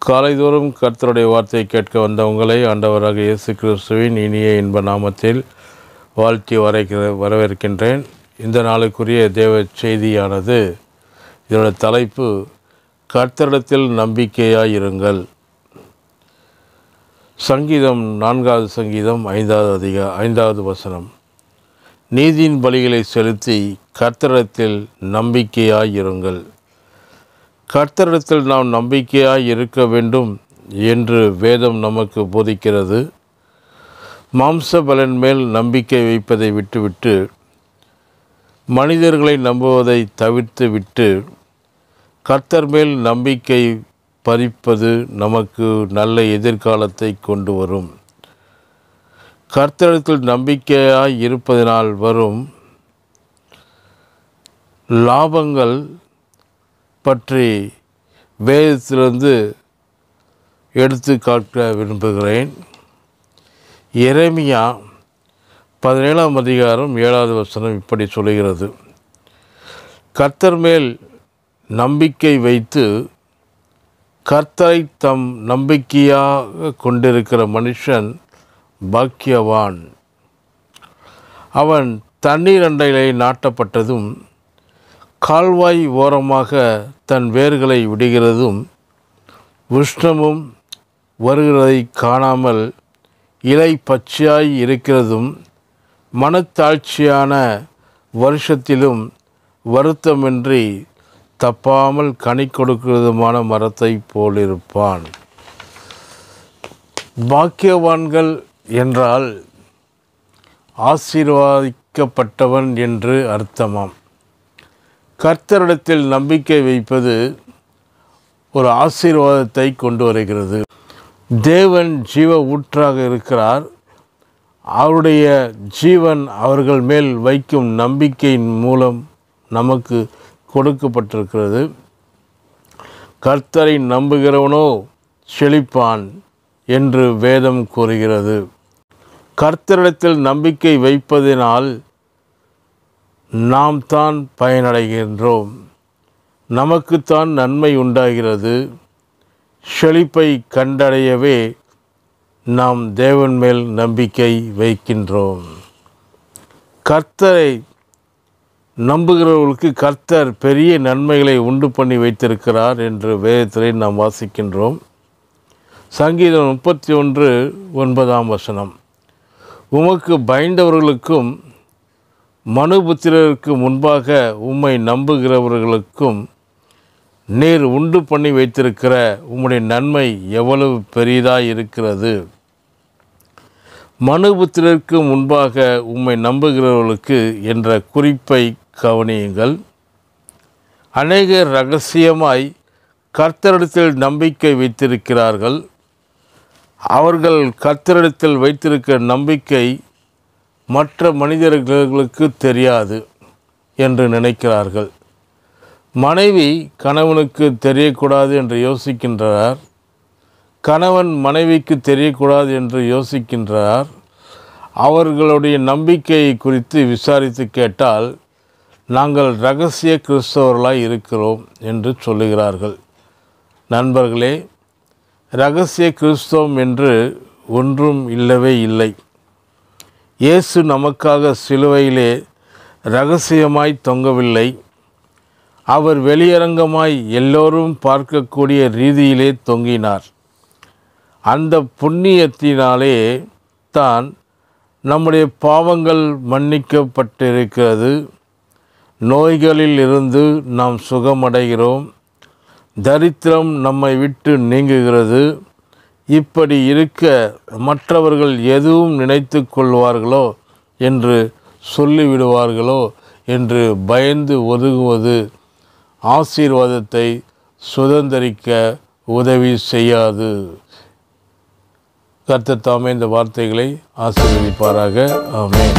காலைதோறும் கர்த்தருடைய வார்த்தையை கேட்க வந்த உங்களை ஆண்டவராக இயேசு கிறிஸ்துவின் இனிய இன்ப நாமத்தில் வாழ்த்தி வரவேற்கின்றேன். இந்த நாளுக்குரிய தேவ செய்தியானது, இதோட தலைப்பு கர்த்தரிடத்தில் நம்பிக்கையாயிருங்கள். சங்கீதம் 4வது சங்கீதம் 5வது வசனம். நீதியின் பலிகளை செலுத்தி கர்த்தரிடத்தில் நம்பிக்கையாயிருங்கள். கர்த்தரிடத்தில் நாம் நம்பிக்கையாய் இருக்க வேண்டும் என்று வேதம் நமக்கு போதிக்கிறது. மாம்ச பலன் மேல் நம்பிக்கை வைப்பதை விட்டுவிட்டு, மனிதர்களை நம்புவதை தவிர்த்து விட்டு, கர்த்தர் மேல் நம்பிக்கை பறிப்பது நமக்கு நல்ல எதிர்காலத்தை கொண்டு வரும். கர்த்தரிடத்தில் நம்பிக்கையாய் இருப்பதனால் வரும் லாபங்கள் பற்றி வேதத்திலிருந்து எடுத்து காட்ட விரும்புகிறேன். எரேமியா 17ஆம் அதிகாரம் 7வது வசனம் இப்படி சொல்கிறது: கர்த்தர் மேல் நம்பிக்கை வைத்து கர்த்தரை தம் நம்பிக்கையாக கொண்டிருக்கிற மனுஷன் பாக்கியவான். அவன் தண்ணீர் அண்டையிலே நாட்டப்பட்டதும் கால்வாய் ஓரமாக தன் வேர்களை விடுகிறதும், உஷ்ணமும் வருகிறதை காணாமல் இலை பச்சையாய் இருக்கிறதும், மனத்தாழ்ச்சியான வருஷத்திலும் வருத்தமின்றி தப்பாமல் கனி கொடுக்கிறதுமான மரத்தை போலிருப்பான். பாக்கியவான்கள் என்றால் ஆசீர்வதிக்கப்பட்டவன் என்று அர்த்தமாம். கர்த்தரிடத்தில் நம்பிக்கை வைப்பது ஒரு ஆசீர்வாதத்தை கொண்டு வருகிறது. தேவன் ஜீவ ஊற்றாக இருக்கிறார். அவருடைய ஜீவன் அவர்கள் மேல் வைக்கும் நம்பிக்கையின் மூலம் நமக்கு கொடுக்கப்பட்டிருக்கிறது. கர்த்தரை நம்புகிறவனோ செழிப்பான் என்று வேதம் கூறுகிறது. கர்த்தரிடத்தில் நம்பிக்கை வைப்பதினால் நாம் தான் பயனடைகின்றோம். நமக்குத்தான் நன்மை உண்டாகிறது. செழிப்பை கண்டடையவே நாம் தேவன் மேல் நம்பிக்கை வைக்கின்றோம். கர்த்தரை நம்புகிறவர்களுக்கு கர்த்தர் பெரிய நன்மைகளை உண்டு பண்ணி வைத்திருக்கிறார் என்று வேதத்திலே நாம் வாசிக்கின்றோம். சங்கீதம் 31:9ஆம் வசனம். உமக்கு பயந்தவர்களுக்கும் மனுபுத்திரருக்கு முன்பாக உம்மை நம்புகிறவர்களுக்கும் நீர் உண்டு பண்ணி வைத்திருக்கிற உம்முடைய நன்மை எவ்வளவு பெரியதாய் இருக்கிறது. மனுபுத்திரருக்கு முன்பாக உம்மை நம்புகிறவர்களுக்கு என்ற குறிப்பை கவனியுங்கள். அநேகர் இரகசியமாய் கர்த்தரிடத்தில் நம்பிக்கை வைத்திருக்கிறார்கள். அவர்கள் கர்த்தரிடத்தில் வைத்திருக்கிற நம்பிக்கை மற்ற மனிதர்களுக்கு தெரியாது என்று நினைக்கிறார்கள். மனைவி கணவனுக்கு தெரியக்கூடாது என்று யோசிக்கின்றார். கணவன் மனைவிக்கு தெரியக்கூடாது என்று யோசிக்கின்றார். அவர்களுடைய நம்பிக்கையை குறித்து விசாரித்து கேட்டால், நாங்கள் இரகசிய கிறிஸ்தவர்களாய் இருக்கிறோம் என்று சொல்லுகிறார்கள். நண்பர்களே, இரகசிய கிறிஸ்தவம் என்று ஒன்றும் இல்லவே இல்லை. இயேசு நமக்காக சிலுவையிலே இரகசியமாய் தொங்கவில்லை. அவர் வெளியரங்கமாய் எல்லோரும் பார்க்கக்கூடிய ரீதியிலே தொங்கினார். அந்த புண்ணியத்தினாலே தான் நம்முடைய பாவங்கள் மன்னிக்கப்பட்டிருக்கிறது. நோய்களில் இருந்து நாம் சுகமடைகிறோம். தரித்திரம் நம்மை விட்டு நீங்குகிறது. இப்படி இருக்க மற்றவர்கள் எதுவும் நினைத்து கொள்வார்களோ என்று சொல்லிவிடுவார்களோ என்று பயந்து ஒதுங்குவது ஆசீர்வாதத்தை சுதந்தரிக்க உதவி செய்யாது. கர்த்தர் தாமே இந்த வார்த்தைகளை ஆசீர்வதிப்பாராக. ஆமென்.